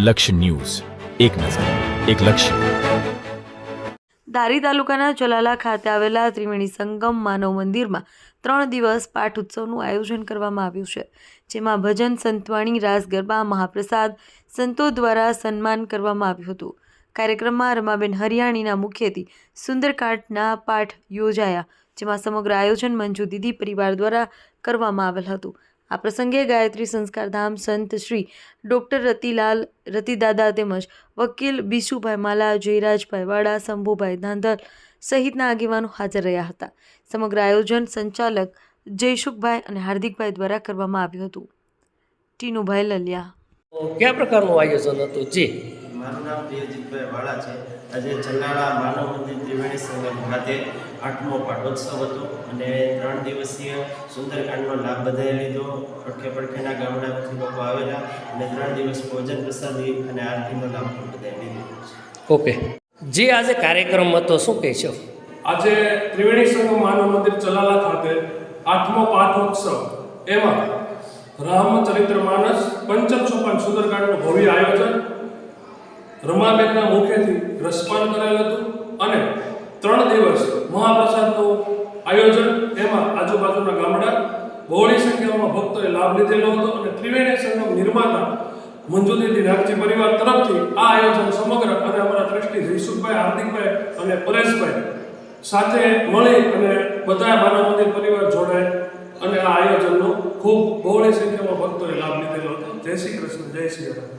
લક્ષ્ય ન્યૂઝ, એક નજર, એક લક્ષ્ય. ધારી તાલુકાના ચલાલા ખાતે આવેલા ત્રિવેણી સંગમ માનવ મંદિરમાં 3 દિવસ પાઠ ઉત્સવનું આયોજન કરવામાં આવ્યું છે, જેમાં ભજન, સંતવાણી, રાસ ગરબા, મહાપ્રસાદ, સંતો દ્વારા સન્માન કરવામાં આવ્યું હતું. કાર્યક્રમમાં રમાબેન હરિયાણીના મુખ્યથી સુંદરકાંડના પાઠ યોજાયા, જેમાં સમગ્ર આયોજન મંજુ દીદી પરિવાર દ્વારા કરવામાં આવેલ હતું. આ પ્રસંગે ગાયત્રી સંસ્કારધામ સંત શ્રી ડૉક્ટર રતિદાદા તેમજ વકીલ બીશુભાઈ માલા, જયરાજભાઈ વાડા, શંભુભાઈ ધાંધલ સહિતના આગેવાનો હાજર રહ્યા હતા. સમગ્ર આયોજન સંચાલક જયસુખભાઈ અને હાર્દિકભાઈ દ્વારા કરવામાં આવ્યું હતું. ટીનુભાઈ લલિયા. કયા પ્રકારનું આયોજન હતું? જી, મારું નામ પ્રિયજીતભાઈ વાળા છે. આજે ચલાલા માનવ મંદિર ત્રિવેણી સંગમ ખાતે 8મો પાઠોત્સવ હતો અને 3 દિવસીય સુંદરકાંડનો લાભ બધાએ લીધો. પડખે પડખેના ગામડામાંથી લોકો આવેલા અને 3 દિવસ ભોજન પ્રસાદી અને આરતીનો લાભ પણ બધાએ લીધો. ઓકે. જે આજે કાર્યક્રમ હતો, શું કહેશો? આજે ત્રિવેણી સંગમ માનવ મંદિર ચલાલા ખાતે 8મો પાઠોત્સવ એમાં રામચરિત્ર માનસ પંચમ સોપાન સુંદરકાંડનું ભવ્ય આયોજન રમાબેનના મુખેથી રસપાન કરેલ હતું અને 3 દિવસ મહાપ્રસાદનું આયોજન એમાં આજુબાજુના ગામડા બહોળી સંખ્યામાં ભક્તોએ લાભ લીધેલો હતો અને ત્રિવેણી સંગમ નિર્માતા મંજુ દીદી નાગજી પરિવાર તરફથી આ આયોજન સમગ્ર અને અમારા ટ્રસ્ટી જયસુખભાઈ, હાર્દિકભાઈ અને પરેશભાઈ સાથે મળી અને બધા માનવ મંદિર પરિવાર જોડાય અને આ આયોજનનો ખૂબ બહોળી સંખ્યામાં ભક્તોએ લાભ લીધેલો હતો. જય શ્રી કૃષ્ણ, જય શ્રી રામ.